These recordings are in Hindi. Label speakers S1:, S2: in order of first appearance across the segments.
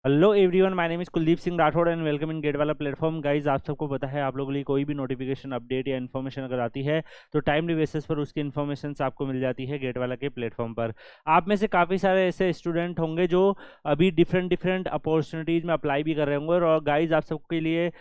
S1: Hello everyone, my name is Kuldeep Singh Rathore and welcome in gate वाला प्लेटफॉर्म। गाइज, आप सबको पता है, आप लोगों के लिए कोई भी नोटिफिकेशन अपडेट या इन्फॉर्मेशन अगर आती है तो टाइमली बेसिस पर उसकी इन्फॉर्मेशन आपको मिल जाती है गेट वाला के प्लेटफॉर्म पर। आप में से काफ़ी सारे ऐसे स्टूडेंट होंगे जो अभी डिफरेंट डिफरेंट अपॉर्चुनिटीज़ में अप्लाई भी कर रहे होंगे। और गाइज, आप सबके लिए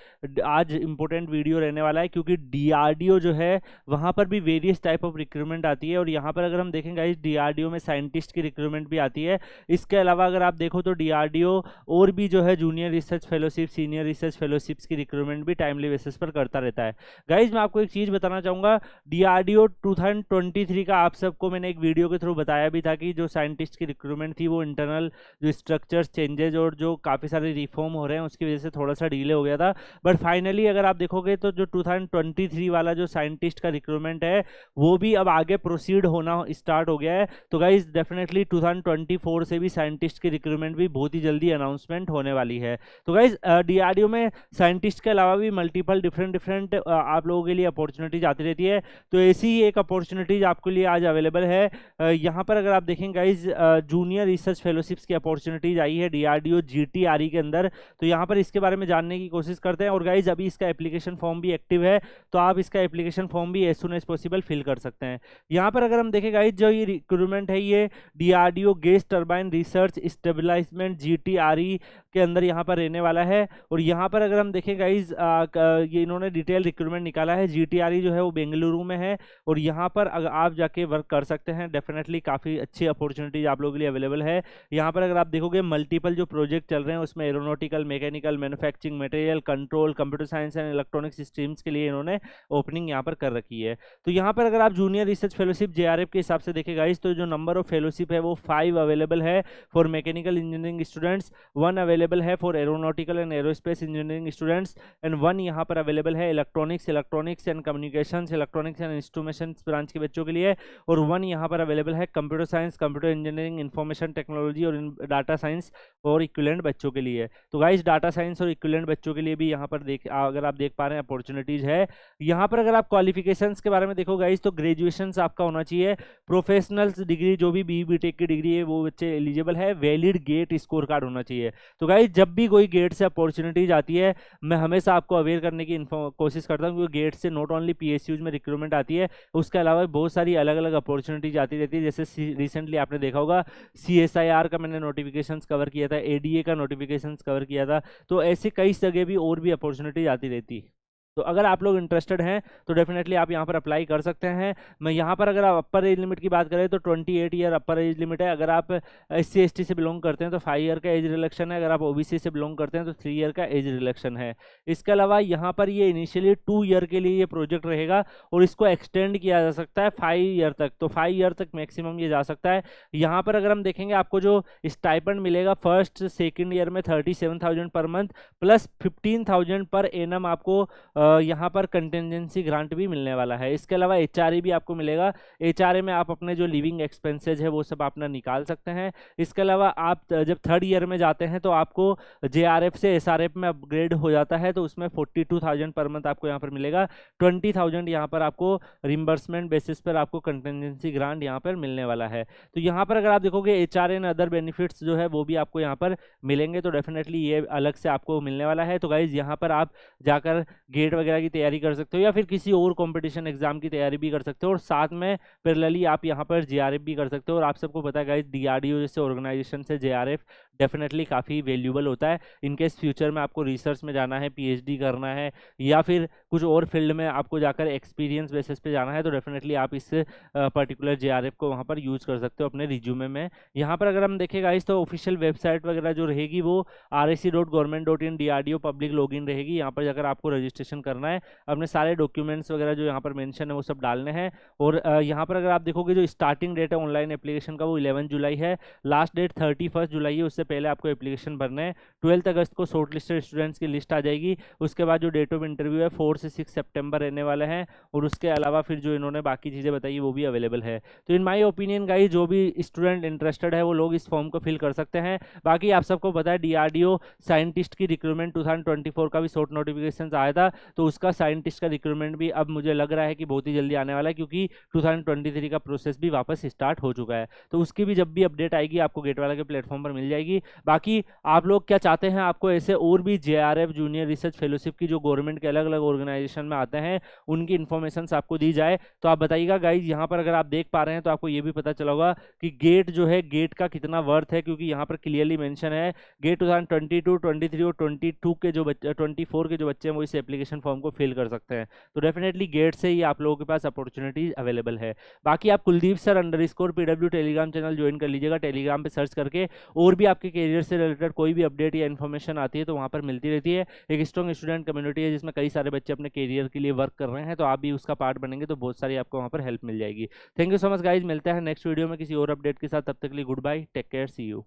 S1: आज इंपॉर्टेंट वीडियो रहने वाला है, क्योंकि डीआरडीओ जो है वहाँ पर भी वेरियस टाइप ऑफ रिक्रूटमेंट आती है। और यहाँ पर अगर हम देखें गाइज, डीआरडीओ में साइंटिस्ट की रिक्रूटमेंट भी आती है। इसके अलावा अगर आप देखो तो डीआरडीओ और भी जो है junior research fellowship, senior research fellowships की रिक्रूटमेंट भी टाइमली बेसिस पर करता रहता है। गाइज, मैं आपको एक चीज़ बताना चाहूँगा, डीआरडीओ 2023 का आप सबको मैंने एक वीडियो के थ्रू बताया भी था कि जो साइंटिस्ट की रिक्रूटमेंट थी वो इंटरनल जो स्ट्रक्चर्स चेंजेज और जो काफ़ी सारे रिफॉर्म हो रहे हैं उसकी वजह से थोड़ा सा डिले हो गया था। बट फाइनली अगर आप देखोगे तो जो 2023 वाला जो साइंटिस्ट का रिक्रूटमेंट है वो भी अब आगे प्रोसीड होना स्टार्ट हो गया है। तो गाइज, डेफिनेटली 2024 से भी साइंटिस्ट की रिक्रूटमेंट भी बहुत ही जल्दी अनाउंसमेंट होने वाली है। तो गाइज, डीआरडीओ में साइंटिस्ट के अलावा भी मल्टीपल डिफरेंट डिफरेंट आप लोगों के लिए अपॉर्चुनिटीज आती रहती है। तो ऐसी ही एक अपॉर्चुनिटीज आपके लिए आज अवेलेबल है। यहाँ पर अगर आप देखें गाइज, जूनियर रिसर्च फेलोशिप्स की अपॉर्चुनिटीज आई है डीआरडीओ जीटीआरई के अंदर। तो यहाँ पर इसके बारे में जानने की कोशिश करते हैं। और गाइज, अभी इसका एप्लीकेशन फॉर्म भी एक्टिव है, तो आप इसका एप्लीकेशन फॉर्म भी as soon as possible fill कर सकते हैं। यहाँ पर अगर हम देखें गाइज, जो ये रिक्रूटमेंट है ये DRDO gas turbine research establishment GTRE के अंदर यहाँ पर रहने वाला है। और यहाँ पर अगर हम देखें गाइज, ये इन्होंने डिटेल रिक्रूटमेंट निकाला है। जीटीआरई जो है वो बेंगलुरु में है और यहाँ पर अगर आप जाके वर्क कर सकते हैं, डेफिनेटली काफ़ी अच्छी अपॉर्चुनिटीज आप लोगों के लिए अवेलेबल है। यहाँ पर अगर आप देखोगे मल्टीपल जो प्रोजेक्ट चल रहे हैं उसमें aeronautical, mechanical, manufacturing, material control, computer science and electronics streams के लिए इन्होंने ओपनिंग यहाँ पर कर रखी है। तो यहाँ पर अगर आप जूनियर रिसर्च फेलोशिप जेआरएफ के हिसाब से देखें गाइज, तो जो नंबर ऑफ फेलोशिप है वो 5 अवेलेबल है for mechanical engineering students, 1 available है for aeronautical and aerospace engineering students and 1 यहाँ पर अवेलेबल है electronics and communications, electronics and instruments branch के बच्चों के लिए। और 1 यहाँ पर अवेलेबल है computer science, computer engineering, information technology और डाटा साइंस और इक्विवेलेंट बच्चों के लिए। तो गाइज, डाटा साइंस और इक्विवेलेंट बच्चों के लिए भी यहाँ पर अगर आप देख पा रहे हैं अपॉर्चुनिटीज है। यहाँ पर अगर आप क्वालिफिकेशंस के बारे में देखो गाइज, तो ग्रेजुएशन आपका होना चाहिए, प्रोफेशनल्स डिग्री जो भी बीटेक की डिग्री है वो बच्चे एलिजिबल है, वैलिड गेट स्कोर कार्ड होना चाहिए। तो गाइज, जब भी कोई गेट से अपॉर्चुनिटीज आती है मैं हमेशा आपको अवेयर करने की कोशिश करता हूँ, क्योंकि गेट से नॉट ओनली पीएसयूज में रिक्रूटमेंट आती है, उसके अलावा बहुत सारी अलग अलग अपॉर्चुनिटीज आती रहती है। जैसे रिसेंटली आपने देखा होगा सीएसआईआर का मैंने नोटिफिकेशंस कवर किया था, एडीए का नोटिफिकेशंस कवर किया था। तो ऐसे कई जगह भी और भी अपॉर्चुनिटीज आती रहती है। तो अगर आप लोग इंटरेस्टेड हैं तो डेफिनेटली आप यहाँ पर अप्लाई कर सकते हैं। मैं यहाँ पर अगर आप अपर एज लिमिट की बात करें तो 28 ईयर अपर एज लिमिट है। अगर आप SC ST से बिलोंग करते हैं तो 5 ईयर का एज रिलैक्शन है। अगर आप OBC से बिलोंग करते हैं तो 3 ईयर का एज रिलैक्शन है। इसके अलावा यहाँ पर ये इनिशियली 2 ईयर के लिए ये प्रोजेक्ट रहेगा और इसको एक्सटेंड किया जा सकता है 5 ईयर तक। तो 5 ईयर तक मैक्सिमम ये जा सकता है। यहाँ पर अगर हम देखेंगे आपको जो स्टाइपेंड मिलेगा फर्स्ट सेकेंड ईयर में 37,000 per month plus 15,000 per annum आपको यहाँ पर कंटिजेंसी ग्रांट भी मिलने वाला है। इसके अलावा HRA भी आपको मिलेगा। HRA में आप अपने जो लिविंग एक्सपेंसेज है वो सब अपना निकाल सकते हैं। इसके अलावा आप जब 3rd ईयर में जाते हैं तो आपको JRF से SRF में अपग्रेड हो जाता है, तो उसमें 42,000 पर मंथ आपको यहाँ पर मिलेगा। 20,000 यहाँ पर आपको रिम्बर्समेंट बेसिस पर आपको कंटिजेंसी ग्रांट यहाँ पर मिलने वाला है। तो यहाँ पर अगर आप देखोगे HRA एंड अदर बेनिफिट्स जो है वो भी आपको यहाँ पर मिलेंगे, तो डेफिनेटली ये अलग से आपको मिलने वाला है। तो गाइज, यहाँ पर आप जाकर गेट वगैरह की तैयारी कर सकते हो या फिर किसी और कंपटीशन एग्जाम की तैयारी भी कर सकते हो और साथ में पैरेलली आप यहाँ पर JRF भी कर सकते हो। और आप सबको पता है गाइस, DRDO जैसे ऑर्गेनाइजेशन से JRF डेफिनेटली काफ़ी वैल्यूबल होता है। इनकेस फ्यूचर में आपको रिसर्च में जाना है, PhD करना है या फिर कुछ और फील्ड में आपको जाकर एक्सपीरियंस बेसिस पे जाना है, तो डेफिनेटली आप इस पर्टिकुलर JRF को वहाँ पर यूज़ कर सकते हो अपने रिज्यूमे में। यहाँ पर अगर हम देखें गाइस तो ऑफिशियल वेबसाइट वगैरह जो रहेगी वो rec.government.in DRDO पब्लिक लॉगिन रहेगी। यहाँ पर जाकर आपको रजिस्ट्रेशन करना है, अपने सारे डॉक्यूमेंट्स वगैरह जो यहाँ पर मेंशन है वो सब डालने हैं। और यहाँ पर अगर आप देखोगे जो स्टार्टिंग डेट है ऑनलाइन एप्लीकेशन का वो 11 जुलाई है, लास्ट डेट 31 जुलाई है। उससे पहले आपको एप्लीकेशन भरना है। 12 अगस्त को शॉर्ट लिस्टेड स्टूडेंट्स की लिस्ट आ जाएगी। उसके बाद जो डेट ऑफ इंटरव्यू है 4 से 6 सितंबर रहने वाले हैं। और उसके अलावा फिर जो इन्होंने बाकी चीज़ें बताई वो भी अवेलेबल है। तो इन माई ओपिनियन गाइस, जो भी स्टूडेंट इंटरेस्टेड है वो लोग इस फॉर्म को फिल कर सकते हैं। बाकी आप सबको पता है DRDO साइंटिस्ट की रिक्रूटमेंट 2024 का भी शॉर्ट नोटिफिकेशन आया था, तो उसका साइंटिस्ट का रिक्रूटमेंट भी अब मुझे लग रहा है कि बहुत ही जल्दी आने वाला है, क्योंकि 2023 का प्रोसेस भी वापस स्टार्ट हो चुका है। तो उसकी भी जब भी अपडेट आएगी आपको गेट वाला के प्लेटफॉर्म पर मिल जाएगी। बाकी आप लोग क्या चाहते हैं, आपको ऐसे और भी JRF जूनियर रिसर्च फेलोशिप की जो गवर्नमेंट के अलग अलग ऑर्गेनाइजेशन में आते हैं उनकी इन्फॉर्मेशन आपको दी जाए तो आप बताइएगा गाइज। यहाँ पर अगर आप देख पा रहे हैं तो आपको ये भी पता चला होगा कि गेट जो है, गेट का कितना वर्थ है, क्योंकि यहाँ पर क्लियरली मेंशन है गेट 2022, 23 और 22 के जो बच्चे, 24 के जो बच्चे हैं वो इस एप्लीकेशन फॉर्म को फिल कर सकते हैं। तो डेफिनेटली गेट से ही आप लोगों के पास अपॉर्चुनिटीज अवेलेबल है। बाकी आप Kuldeep sir _PW Telegram channel join कर लीजिएगा, टेलीग्राम पे सर्च करके और भी आपके करियर से रिलेटेड कोई भी अपडेट या इन्फॉर्मेशन आती है तो वहाँ पर मिलती रहती है। एक स्ट्रॉन्ग स्टूडेंट कम्युनिटी है जिसमें कई सारे बच्चे अपने करियर के लिए वर्क कर रहे हैं, तो आप भी उसका पार्ट बनेंगे तो बहुत सारी आपको वहाँ पर हेल्प मिल जाएगी। Thank you so much guys, मिलते हैं नेक्स्ट वीडियो में किसी और अपडेट के साथ। तब तक के लिए good bye, take care, see you.